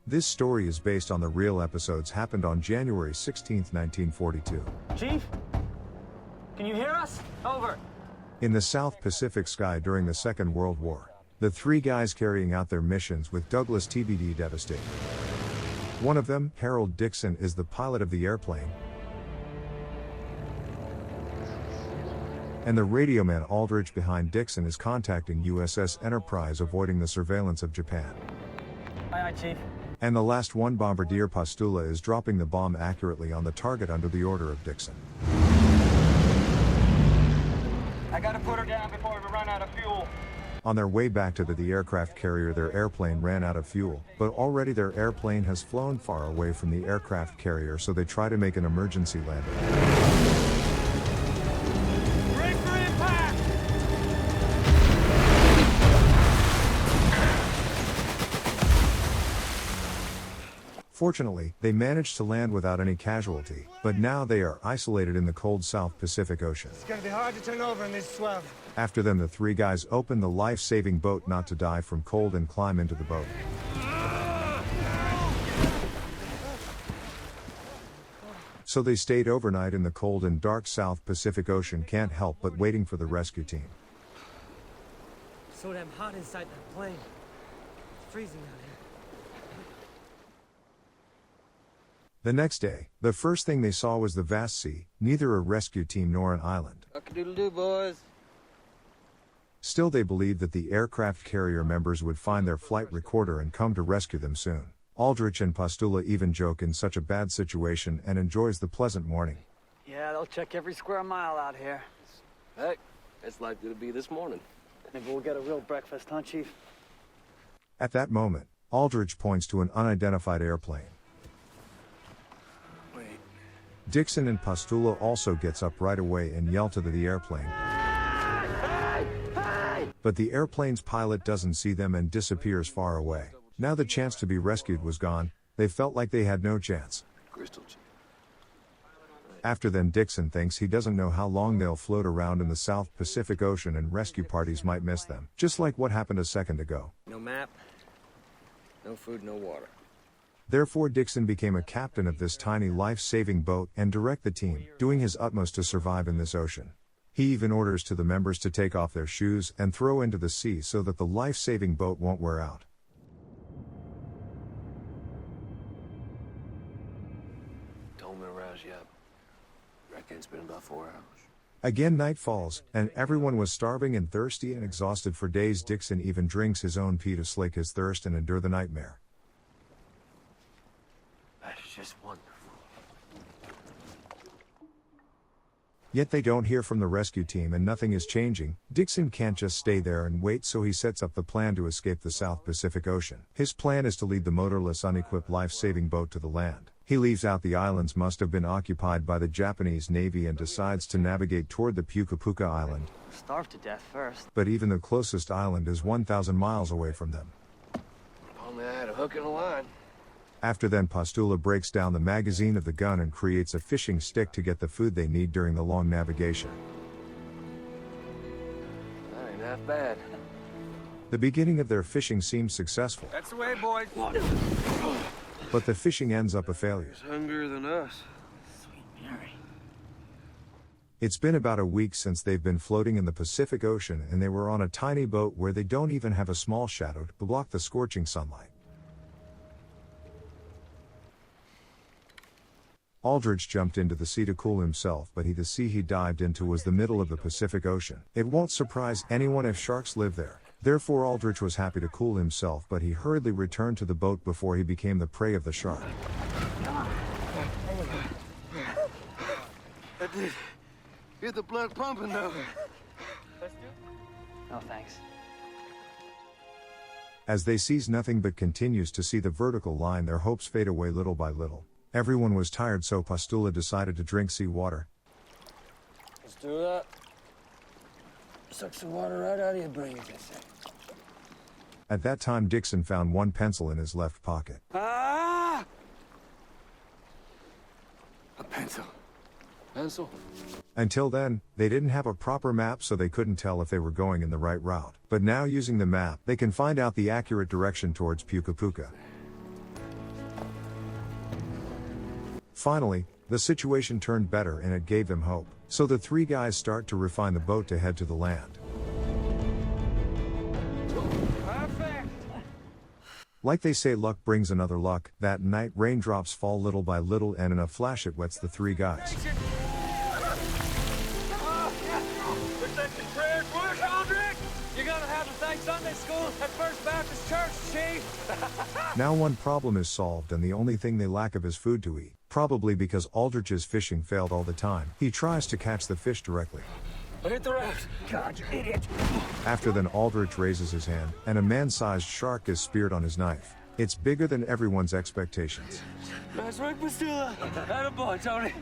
This story is based on the real episodes happened on January 16, 1942. Chief? Can you hear us? Over. In the South Pacific sky during the Second World War. The three guys carrying out their missions with Douglas TBD devastated. One of them, Harold Dixon, is the pilot of the airplane. And the radioman Aldrich behind Dixon is contacting USS Enterprise, avoiding the surveillance of Japan. Aye, Chief. And the last one, Bombardier Pastula, is dropping the bomb accurately on the target under the order of Dixon. I gotta put her down before we run out of fuel. On their way back to the aircraft carrier, their airplane ran out of fuel, but already their airplane has flown far away from the aircraft carrier, so they try to make an emergency landing. Break for impact! Fortunately, they managed to land without any casualty, but now they are isolated in the cold South Pacific Ocean. It's gonna be hard to turn over in this swell. After them, the three guys open the life-saving boat not to die from cold and climb into the boat. So they stayed overnight in the cold and dark South Pacific Ocean, can't help but waiting for the rescue team. So damn hot inside that plane. It's freezing out here. The next day, the first thing they saw was the vast sea, neither a rescue team nor an island. Cock-a-doodle-doo, boys. Still, they believed that the aircraft carrier members would find their flight recorder and come to rescue them soon. Aldrich and Pastula even joke in such a bad situation and enjoys the pleasant morning. Yeah, they'll check every square mile out here. Heck, it's likely to be this morning. Maybe we'll get a real breakfast, huh, Chief? At that moment, Aldrich points to an unidentified airplane. Wait. Dixon and Pastula also gets up right away and yell to the airplane. But the airplane's pilot doesn't see them and disappears far away. Now the chance to be rescued was gone, they felt like they had no chance. Crystal Chief. After then, Dixon thinks he doesn't know how long they'll float around in the South Pacific Ocean and rescue parties might miss them, just like what happened a second ago. No map, no food, no water. Therefore, Dixon became a captain of this tiny life-saving boat and direct the team, doing his utmost to survive in this ocean. He even orders to the members to take off their shoes and throw into the sea so that the life-saving boat won't wear out. Don't arouse you up. Reckon it's been about 4 hours. Again, night falls, and everyone was starving and thirsty and exhausted for days. Dixon even drinks his own pee to slake his thirst and endure the nightmare. That is just wonderful. Yet they don't hear from the rescue team and nothing is changing. Dixon can't just stay there and wait, so he sets up the plan to escape the South Pacific Ocean. His plan is to lead the motorless, unequipped life-saving boat to the land. He leaves out the islands must have been occupied by the Japanese Navy and decides to navigate toward the Puka Island. Starve to death first. But even the closest island is 1,000 miles away from them. If only I had a hook and a line. After then, Pastula breaks down the magazine of the gun and creates a fishing stick to get the food they need during the long navigation. That ain't half bad. The beginning of their fishing seems successful, That's the way, boys. but the fishing ends up a failure. He's hungrier than us. Sweet Mary. It's been about a week since they've been floating in the Pacific Ocean, and they were on a tiny boat where they don't even have a small shadow to block the scorching sunlight. Aldrich jumped into the sea to cool himself, but the sea he dived into was the middle of the Pacific Ocean. It won't surprise anyone if sharks live there. Therefore, Aldrich was happy to cool himself, but he hurriedly returned to the boat before he became the prey of the shark. I did. Get the blood pumping though. No thanks. As they sees nothing but continues to see the vertical line, their hopes fade away little by little. Everyone was tired, so Pastula decided to drink seawater. Let's do that. Sucks the water right out of your brains, I say. At that time, Dixon found one pencil in his left pocket. Ah! A pencil. Pencil? Until then, they didn't have a proper map, so they couldn't tell if they were going in the right route. But now, using the map, they can find out the accurate direction towards Puka. Finally, the situation turned better and it gave them hope. So the three guys start to refine the boat to head to the land. Perfect. Like they say, luck brings another luck. That night, raindrops fall little by little, and in a flash it wets the three guys. You're gonna have to thank Sunday school at First Baptist Church, Chief. Now one problem is solved, and the only thing they lack of is food to eat. Probably because Aldrich's fishing failed all the time. He tries to catch the fish directly. Hit the raft. God, you idiot. After then, Aldrich raises his hand, and a man-sized shark is speared on his knife. It's bigger than everyone's expectations. Nice work, Bastilla. Attaboy, Tony.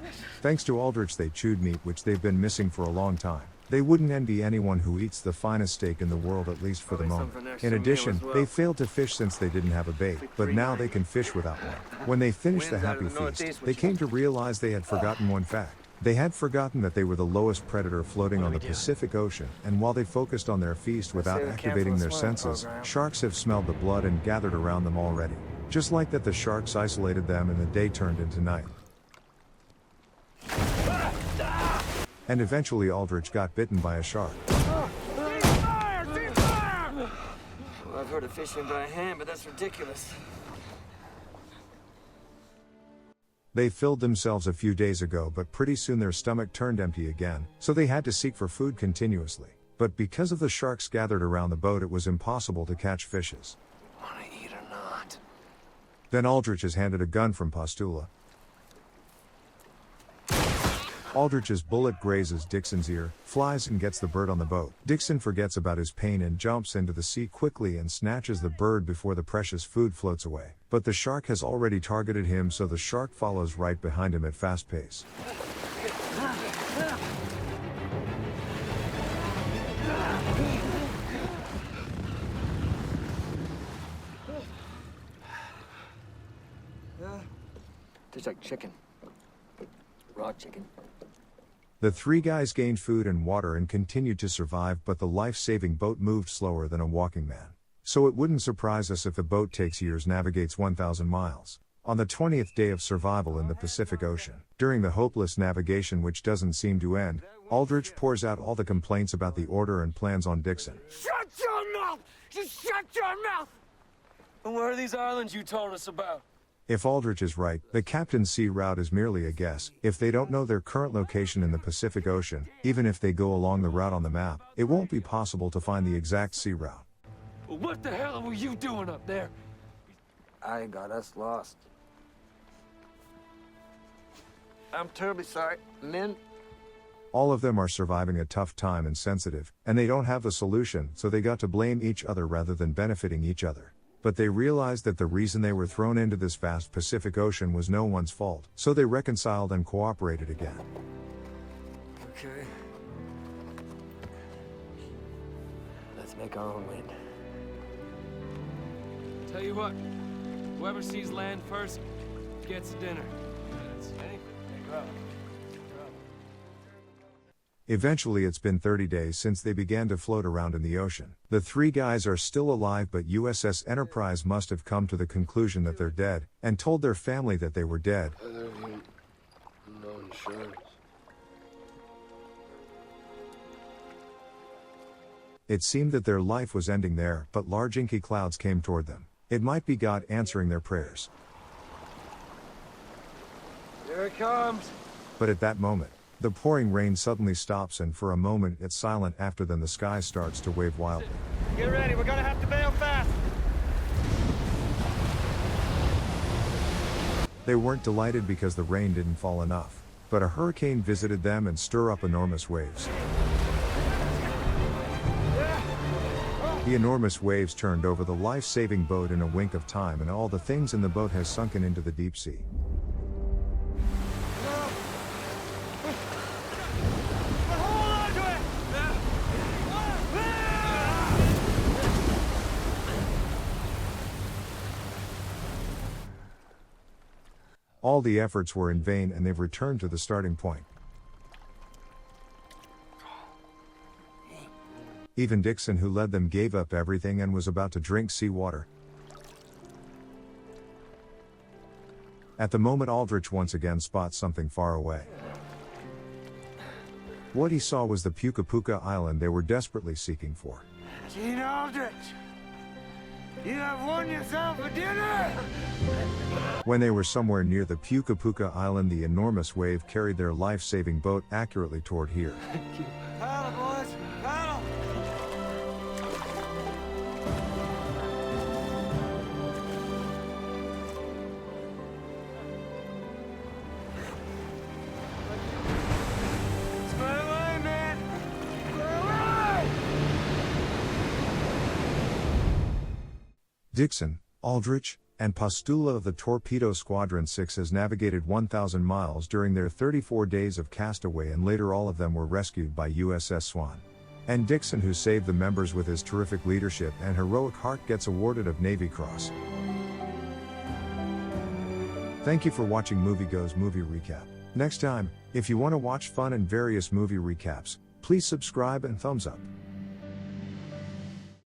Thanks to Aldrich, they chewed meat which they've been missing for a long time. They wouldn't envy anyone who eats the finest steak in the world, at least for the moment. In addition, they failed to fish since they didn't have a bait, but now they can fish without one. When they finished the happy feast, they came to realize they had forgotten one fact. They had forgotten that they were the lowest predator floating on the Pacific Ocean, and while they focused on their feast without activating their senses, sharks have smelled the blood and gathered around them already. Just like that, the sharks isolated them and the day turned into night. And eventually Aldrich got bitten by a shark. Well, I've heard of fishing by hand, but that's ridiculous. They filled themselves a few days ago, but pretty soon their stomach turned empty again, so they had to seek for food continuously. But because of the sharks gathered around the boat, it was impossible to catch fishes. Wanna eat or not? Then Aldrich is handed a gun from Pastula. Aldrich's bullet grazes Dixon's ear, flies and gets the bird on the boat. Dixon forgets about his pain and jumps into the sea quickly and snatches the bird before the precious food floats away. But the shark has already targeted him, so the shark follows right behind him at fast pace. Tastes like chicken. Raw chicken. The three guys gained food and water and continued to survive, but the life-saving boat moved slower than a walking man. So it wouldn't surprise us if the boat takes years, navigates 1,000 miles. On the 20th day of survival in the Pacific Ocean, during the hopeless navigation which doesn't seem to end, Aldrich pours out all the complaints about the order and plans on Dixon. Shut your mouth! Just shut your mouth! And where are these islands you told us about? If Aldrich is right, the captain's sea route is merely a guess. If they don't know their current location in the Pacific Ocean, even if they go along the route on the map, it won't be possible to find the exact sea route. What the hell were you doing up there? I got us lost. I'm terribly sorry, men. All of them are surviving a tough time and sensitive, and they don't have the solution, so they got to blame each other rather than benefiting each other. But they realized that the reason they were thrown into this vast Pacific Ocean was no one's fault, so they reconciled and cooperated again. Okay. Let's make our own wind. Tell you what, whoever sees land first gets dinner. Eventually, it's been 30 days since they began to float around in the ocean. The three guys are still alive, but USS Enterprise must have come to the conclusion that they're dead, and told their family that they were dead. No insurance. It seemed that their life was ending there, but large inky clouds came toward them. It might be God answering their prayers. Here it comes. But at that moment, the pouring rain suddenly stops, and for a moment it's silent. After then the sky starts to wave wildly. Get ready, we're gonna have to bail fast. They weren't delighted because the rain didn't fall enough. But a hurricane visited them and stirred up enormous waves. The enormous waves turned over the life-saving boat in a wink of time, and all the things in the boat has sunken into the deep sea. All the efforts were in vain, and they've returned to the starting point. Even Dixon, who led them, gave up everything and was about to drink seawater. At the moment, Aldrich once again spots something far away. What he saw was the Puka Puka island they were desperately seeking for. Gene Aldrich, you have won yourself a dinner! When they were somewhere near the Puka Puka island, the enormous wave carried their life-saving boat accurately toward here. Paddle, boys, paddle! Square away, man! Square away! Dixon, Aldrich, and Pastula of the Torpedo Squadron 6 has navigated 1,000 miles during their 34 days of castaway, and later all of them were rescued by USS Swan. And Dixon, who saved the members with his terrific leadership and heroic heart, gets awarded a Navy Cross. Thank you for watching Movie Goes Movie Recap. Next time, if you want to watch fun and various movie recaps, please subscribe and thumbs up.